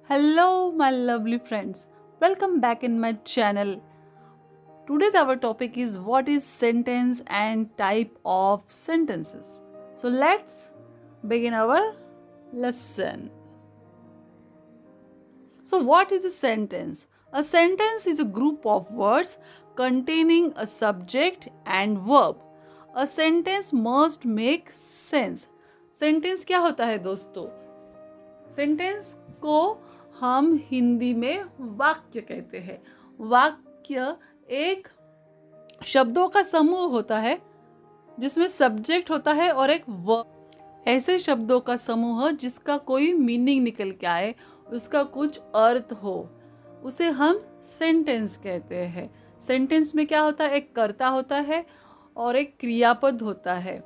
Hello, my lovely friends. Welcome back in my channel. Today's our topic is what is sentence and type of sentences. So let's begin our lesson. So what is a sentence? A sentence is a group of words containing a subject and verb. A sentence must make sense. Sentence क्या होता है दोस्तों? Sentence को हम हिंदी में वाक्य कहते हैं। वाक्य एक शब्दों का समूह होता है जिसमें सब्जेक्ट होता है और एक वर्ब। ऐसे शब्दों का समूह जिसका कोई मीनिंग निकल के आए, उसका कुछ अर्थ हो, उसे हम सेंटेंस कहते हैं। सेंटेंस में क्या होता है? एक कर्ता होता है और एक क्रियापद होता है।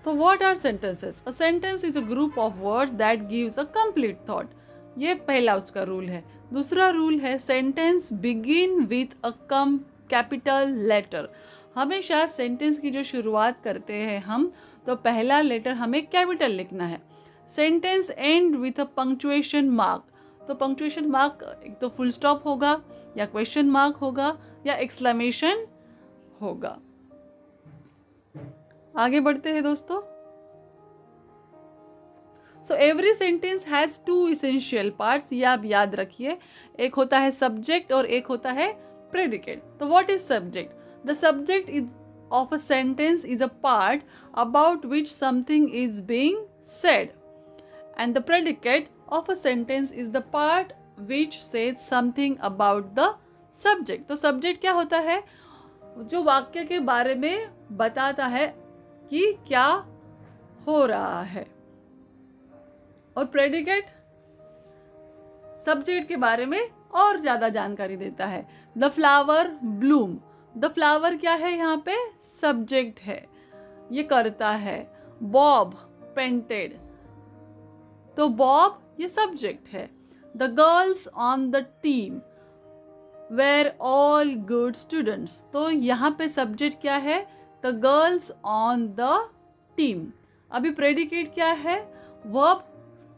तो what are sentences? A sentence is a group of words that gives a complete thought. ये पहला उसका रूल है। दूसरा रूल है sentence begin with a capital letter. हमेशा सेंटेंस की जो शुरुआत करते हैं हम, तो पहला लेटर हमें कैपिटल लिखना है। Sentence and with a punctuation mark. तो पंक्चुएशन मार्क एक तो फुल स्टॉप होगा, या क्वेश्चन मार्क होगा, या एक्सक्लेमेशन होगा। आगे बढ़ते हैं दोस्तों। So every sentence has two essential parts, ये आप याद रखिए। एक होता है सब्जेक्ट और एक होता है प्रेडिकेट। तो what is subject? The subject is of a sentence is a part about which something is being said, and the predicate of a sentence is the part which says something about the subject. तो subject क्या होता है? जो वाक्य के बारे में बताता है कि क्या हो रहा है, और प्रेडिकेट सब्जेक्ट के बारे में और ज्यादा जानकारी देता है। The flower bloom. The flower क्या है? यहाँ पे सब्जेक्ट है, ये करता है। बॉब पेंटेड, तो बॉब ये सब्जेक्ट है। The girls on the team were all good students. तो यहाँ पे सब्जेक्ट क्या है? The girls on the team. अभी प्रेडिकेट क्या है? वर्ब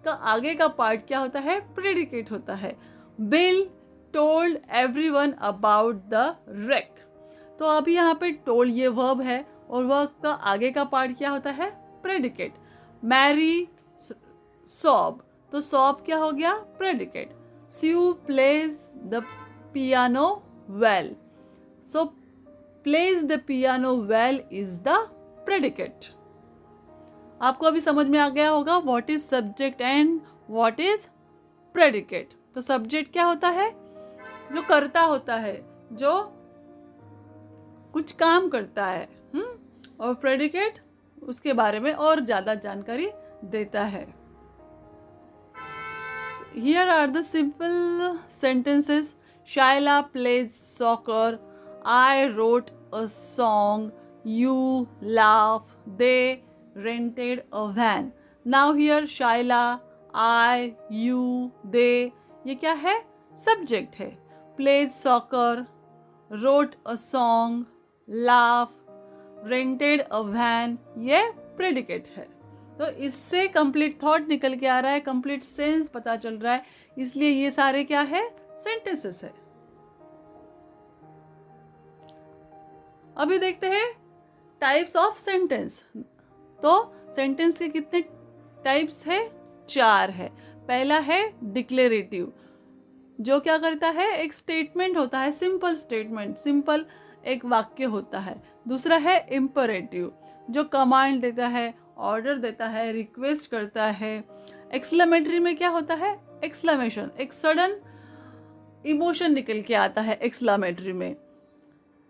का आगे का पार्ट क्या होता है? प्रेडिकेट होता है। Bill told everyone about the wreck। तो अभी यहाँ पे टोल्ड ये वर्ब है और वर्ब का आगे का पार्ट क्या होता है? प्रेडिकेट। मैरी सॉब, तो सॉब क्या हो गया? Predicate. Sue plays the piano well, so plays the piano well is the predicate. आपको अभी समझ में आ गया होगा what is subject and what is predicate. तो subject क्या होता है? जो करता होता है, जो कुछ काम करता है, और predicate उसके बारे में और ज़्यादा जानकारी देता है। Here are the simple sentences. Shaila plays soccer. I wrote a song. You laugh. They rented a van. Now here Shaila, I, you, they, ये क्या है? Subject है। Played soccer, wrote a song, laugh, rented a van, ये predicate है। तो इससे complete thought निकल के आ रहा है, complete sense पता चल रहा है, इसलिए ये सारे क्या है? Sentences है। अभी देखते हैं टाइप्स ऑफ सेंटेंस। तो सेंटेंस के कितने टाइप्स है? 4 है। पहला है डिक्लेरेटिव, जो क्या करता है? एक स्टेटमेंट होता है, सिंपल स्टेटमेंट, सिंपल एक वाक्य होता है। दूसरा है इम्परेटिव, जो कमांड देता है, ऑर्डर देता है, रिक्वेस्ट करता है। एक्सक्लेमेटरी में क्या होता है? एक्सक्लेमेशन, एक सडन इमोशन निकल के आता है एक्सक्लेमेटरी में।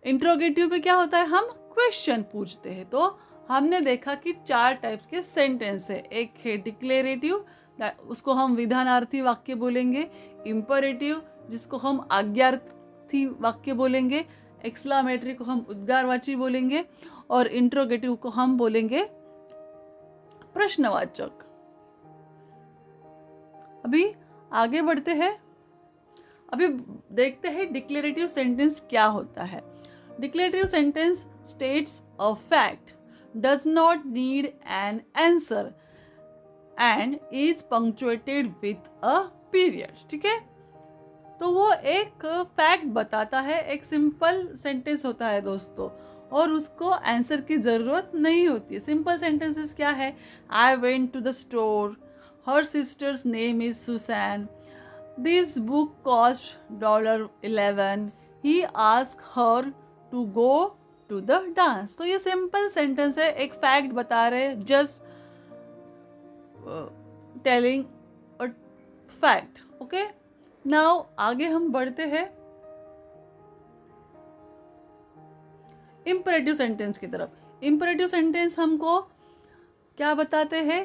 इंट्रोगेटिव में क्या होता है? हम क्वेश्चन पूछते हैं। तो हमने देखा कि 4 टाइप्स के सेंटेंस है। एक है डिक्लेरेटिव, उसको हम विधानार्थी वाक्य बोलेंगे। इम्परेटिव, जिसको हम आज्ञार्थी वाक्य बोलेंगे। एक्सक्लेमेटरी को हम उद्गारवाची बोलेंगे, और इंट्रोगेटिव को हम बोलेंगे प्रश्नवाचक। अभी आगे बढ़ते हैं। अभी देखते हैं डिक्लेरेटिव सेंटेंस क्या होता है। Declarative sentence states a fact does not need an answer and is punctuated with a period. ठीक है, तो वो एक फैक्ट बताता है, एक सिंपल सेंटेंस होता है दोस्तों, और उसको आंसर की ज़रूरत नहीं होती है। सिंपल सेंटेंसेस क्या है? I went to the store, her sister's name is Susan, this book cost $11, he ask her to go to the dance. तो ये सिंपल सेंटेंस है, एक फैक्ट बता रहे, just telling a fact. Okay, now आगे हम बढ़ते हैं इम्परेटिव सेंटेंस की तरफ। इम्परेटिव सेंटेंस हमको क्या बताते हैं?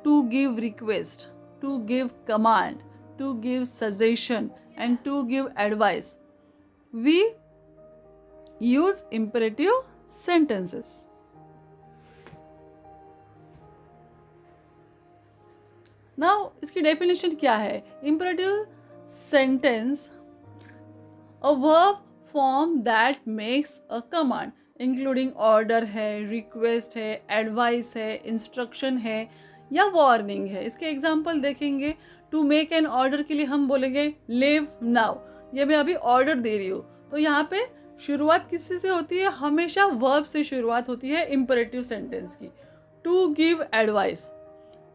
To give request, to give command, to give suggestion and to give advice. We use imperative sentences. Now इसकी डेफिनेशन क्या है? Imperative sentence a verb form that makes a command, including order है, request है, advice है, instruction है या warning है। इसके एग्जांपल देखेंगे। टू मेक एन ऑर्डर के लिए हम बोलेंगे लिव नाउ, ये मैं अभी ऑर्डर दे रही हूँ। तो यहाँ पे शुरुआत किससे से होती है? हमेशा वर्ब से शुरुआत होती है इम्परेटिव सेंटेंस की। To give advice,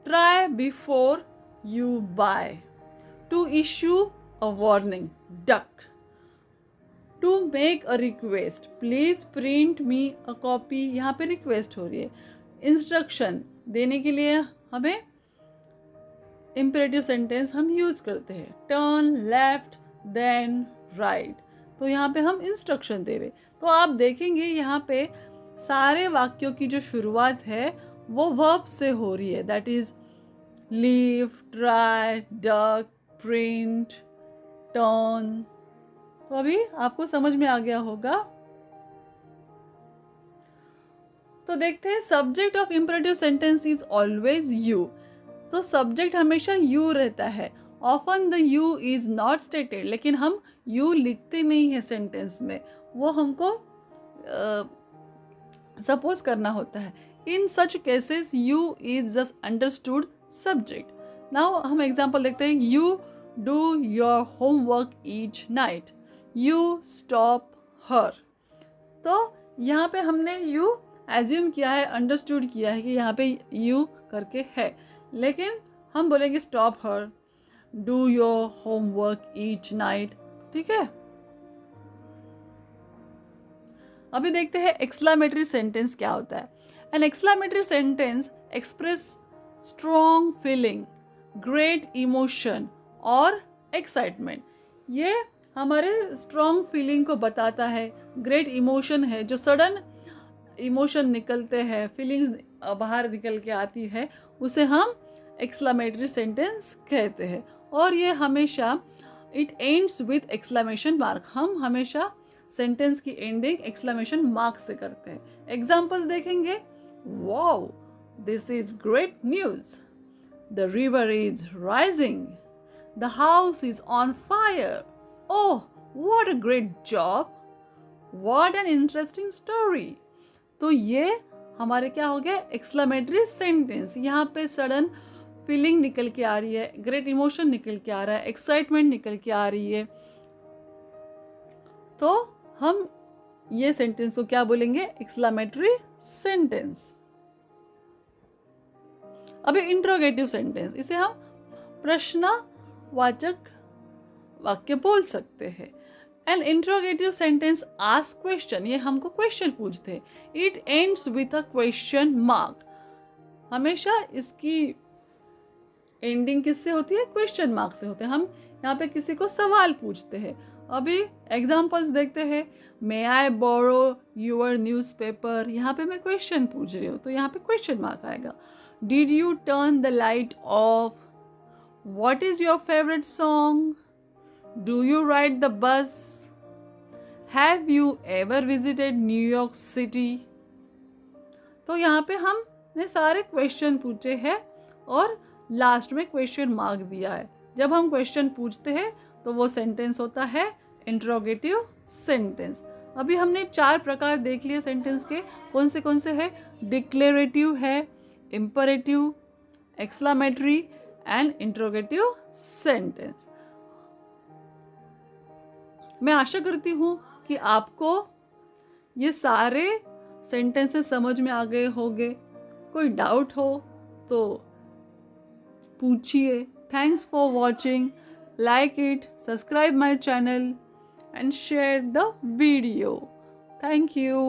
try before you buy, to issue a warning, duct, to make a request, please print me a copy, यहाँ पे रिक्वेस्ट हो रही है। इंस्ट्रक्शन देने के लिए हमें इम्परेटिव सेंटेंस हम यूज करते हैं, टर्न लेफ्ट देन राइट, तो यहाँ पे हम इंस्ट्रक्शन दे रहे। तो आप देखेंगे यहाँ पे सारे वाक्यों की जो शुरुआत है वो वर्ब से हो रही है, that is leave, try, duck, print, turn. तो अभी आपको समझ में आ गया होगा। तो देखते हैं, subject of imperative sentence is always you. तो सब्जेक्ट हमेशा यू रहता है। Often the you is not stated, लेकिन हम यू लिखते नहीं है सेंटेंस में, वो हमको सपोज करना होता है। In such cases you is just understood subject. Now हम एग्जाम्पल देखते हैं। You do your homework each night, you stop her. तो यहाँ पे हमने यू एज्यूम किया है, अंडरस्टूड किया है कि यहाँ पे यू करके है, लेकिन हम बोलेंगे stop her, do your homework each night. ठीक है, अभी देखते हैं एक्सक्लेमेटरी सेंटेंस क्या होता है। An exclamatory sentence express strong feeling, great emotion और एक्साइटमेंट। ये हमारे स्ट्रॉन्ग फीलिंग को बताता है। ग्रेट इमोशन है, जो सडन इमोशन निकलते हैं, फीलिंग्स बाहर निकल के आती है, उसे हम एक्सक्लेमेटरी सेंटेंस कहते हैं। और ये हमेशा it ends with exclamation mark. हम हमेशा सेंटेंस की एंडिंग एक्सक्लेमेशन मार्क से करते हैं। एग्जाम्पल्स देखेंगे। Wow, this is great news, the river is rising, the house is on fire, oh what a great job, what an interesting story. तो ये हमारे क्या हो गया? Exclamatory sentence. यहाँ पे सडन फीलिंग निकल के आ रही है, ग्रेट इमोशन निकल के आ रहा है, एक्साइटमेंट निकल के आ रही है, तो हम ये सेंटेंस को क्या बोलेंगे? Exclamatory sentence. अभी इंट्रोगेटिव सेंटेंस, इसे हम प्रश्नवाचक वाक्य बोल सकते हैं। An interrogative sentence ask question, ये हमको क्वेश्चन पूछते हैं। It ends with a question mark. हमेशा इसकी एंडिंग किससे होती है? क्वेश्चन मार्क से होते हैं। हम यहाँ पे किसी को सवाल पूछते हैं। अभी एग्जाम्पल्स देखते हैं। मे आई बोरो योर न्यूज़पेपर, यहाँ पे मैं क्वेश्चन पूछ रही हूँ, तो यहाँ पे क्वेश्चन मार्क आएगा। Did U turn the light of, what is your favourite song, do you ride the bus, have you ever visited New York city. तो यहाँ पे हमने सारे क्वेश्चन पूछे हैं और लास्ट में क्वेश्चन मार्क दिया है। जब हम क्वेश्चन पूछते हैं तो वो सेंटेंस होता है इंट्रोगेटिव सेंटेंस। अभी हमने 4 प्रकार देख लिए सेंटेंस के। कौन से है? डिक्लेरेटिव है, imperative, exclamatory and interrogative sentence. मैं आशा करती हूँ कि आपको ये सारे सेंटेंसेस समझ में आ गए होंगे। कोई डाउट हो तो पूछिए। Thanks for watching, like it, subscribe my channel and share the video. Thank you.